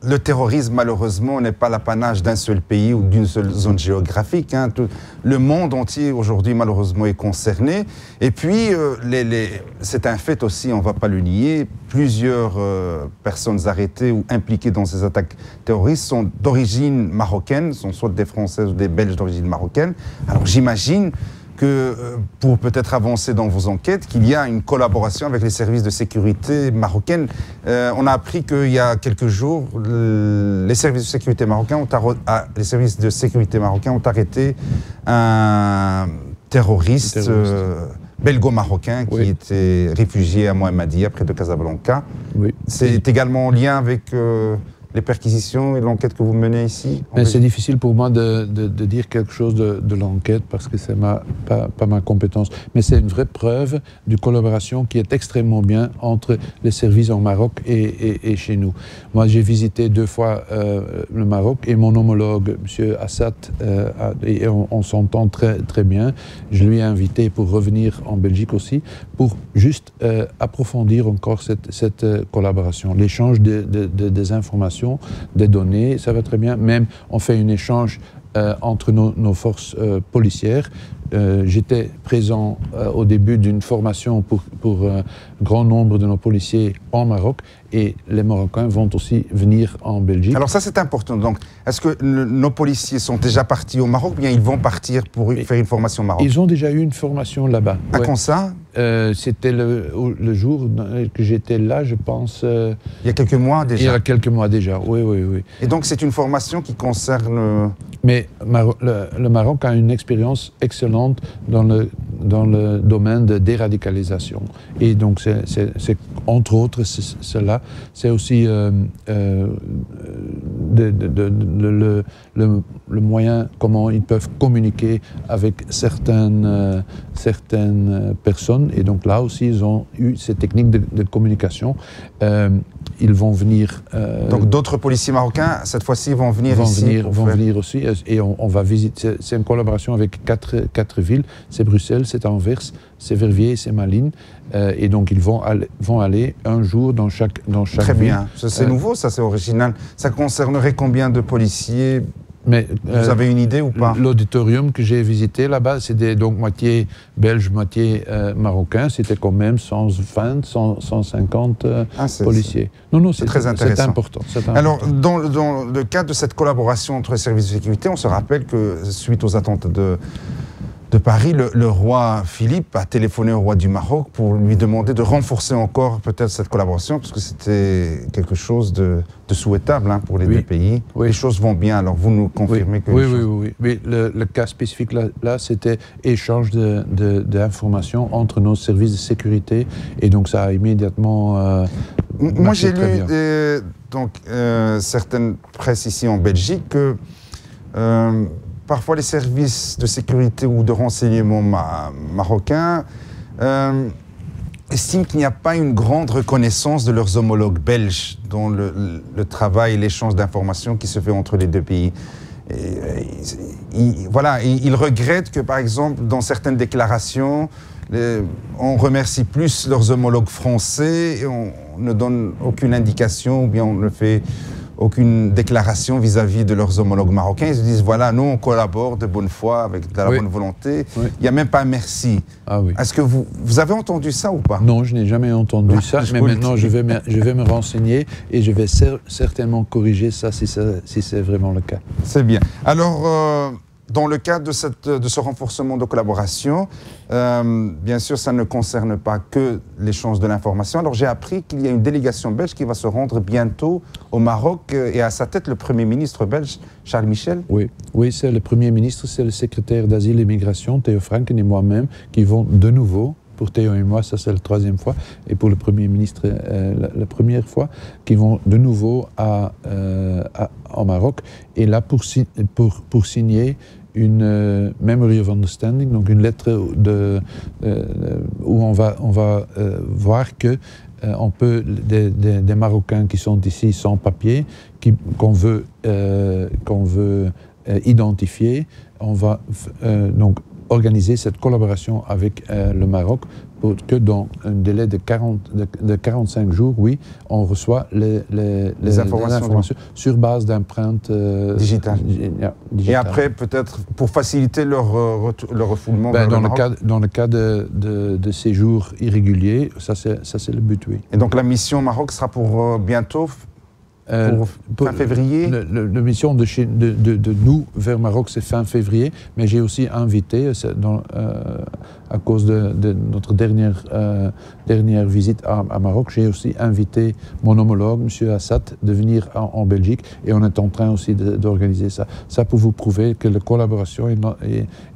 le terrorisme, malheureusement, n'est pas l'apanage d'un seul pays ou d'une seule zone géographique. Hein. Le monde entier, aujourd'hui, malheureusement, est concerné. Et puis, c'est un fait aussi, on ne va pas le nier, plusieurs personnes arrêtées ou impliquées dans ces attaques terroristes sont d'origine marocaine, sont soit des Françaises ou des Belges d'origine marocaine. Alors, j'imagine que pour peut-être avancer dans vos enquêtes, qu'il y a une collaboration avec les services de sécurité marocains. On a appris qu'il y a quelques jours, les services de sécurité marocains ont arrêté un terroriste belgo-marocain qui était réfugié à Mohammedia, près de Casablanca. Oui. C'est également en lien avec les perquisitions et l'enquête que vous menez ici? C'est difficile pour moi de dire quelque chose de l'enquête parce que ce n'est pas ma compétence. Mais c'est une vraie preuve de collaboration qui est extrêmement bien entre les services en Maroc et chez nous. Moi, j'ai visité 2 fois le Maroc et mon homologue, M. Assad, et on s'entend très bien. Je lui ai invité pour revenir en Belgique aussi, pour juste approfondir encore cette collaboration, l'échange des informations, des données, ça va très bien. Même, on fait un échange entre nos forces policières. J'étais présent au début d'une formation pour un grand nombre de nos policiers en Maroc et les Marocains vont aussi venir en Belgique. Alors ça, c'est important. Donc, est-ce que nos policiers sont déjà partis au Maroc ou bien ils vont partir pour faire une formation au Maroc? Ils ont déjà eu une formation là-bas. À quand ça? C'était le jour que j'étais là, je pense. Il y a quelques mois déjà? Il y a quelques mois déjà, oui. Et donc c'est une formation qui concerne... Mais le Maroc a une expérience excellente dans le domaine de déradicalisation. Et donc c'est entre autres cela. C'est aussi le moyen comment ils peuvent communiquer avec certaines personnes. Et donc là aussi, ils ont eu ces techniques de communication. Ils vont venir... donc d'autres policiers marocains, cette fois-ci, vont venir ici? Vont venir aussi. Et on va visiter... C'est une collaboration avec quatre villes. C'est Bruxelles, c'est Anvers, c'est Verviers, c'est Malines. Et donc ils vont aller un jour dans chaque ville. Très bien. C'est nouveau, ça, c'est original. Ça concernerait combien de policiers? Mais, vous avez une idée ou pas? L'auditorium que j'ai visité là-bas, c'était donc moitié belge, moitié marocain. C'était quand même 120, 150 policiers. Non, c'est très intéressant. C'est important. Alors, dans le cadre de cette collaboration entre les services de sécurité, on se rappelle que suite aux attentats de Paris, le roi Philippe a téléphoné au roi du Maroc pour lui demander de renforcer encore peut-être cette collaboration, parce que c'était quelque chose de souhaitable pour les deux pays. Les choses vont bien, alors vous nous confirmez que... Oui. Le cas spécifique là c'était échange d'informations entre nos services de sécurité, et donc ça a immédiatement... Moi j'ai lu certaines presses ici en Belgique que... parfois, les services de sécurité ou de renseignement marocains estiment qu'il n'y a pas une grande reconnaissance de leurs homologues belges dans le travail et l'échange d'informations qui se fait entre les deux pays. Ils regrettent que, par exemple, dans certaines déclarations, on remercie plus leurs homologues français et on ne donne aucune indication ou bien on ne fait aucune déclaration vis-à-vis de leurs homologues marocains. Ils se disent, voilà, nous, on collabore de bonne foi, avec de la bonne volonté. Il n'y a même pas un merci. Est-ce que vous avez entendu ça ou pas? Non, je n'ai jamais entendu ça, mais maintenant, je vais me renseigner et je vais certainement corriger ça si c'est vraiment le cas. C'est bien. Alors... dans le cadre de ce renforcement de collaboration, bien sûr, ça ne concerne pas que l'échange de l'information. Alors, j'ai appris qu'il y a une délégation belge qui va se rendre bientôt au Maroc et à sa tête le Premier ministre belge, Charles Michel. Oui, c'est le Premier ministre, c'est le secrétaire d'Asile et Migration, Theo Franken, et moi-même, qui vont de nouveau, pour Theo et moi, ça c'est la 3e fois, et pour le Premier ministre, la première fois, qui vont de nouveau au Maroc, et là pour signer une Memory of Understanding, donc une lettre où on va voir que on peut, des Marocains qui sont ici sans papier, qu'on veut identifier, on va donc organiser cette collaboration avec le Maroc pour que dans un délai de 45 jours, oui, on reçoit les informations sur base d'empreintes digitales. Et après, peut-être, pour faciliter leur refoulement vers le Maroc. Dans le cas de séjours irréguliers, ça c'est le but, oui. Et donc la mission Maroc sera pour bientôt fin février. La mission de nous vers Maroc, c'est fin février, mais j'ai aussi invité, à cause de notre dernière visite à Maroc, j'ai aussi invité mon homologue, M. Assad, de venir en Belgique, et on est en train aussi d'organiser ça. Ça pour vous prouver que la collaboration, et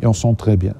on sent très bien.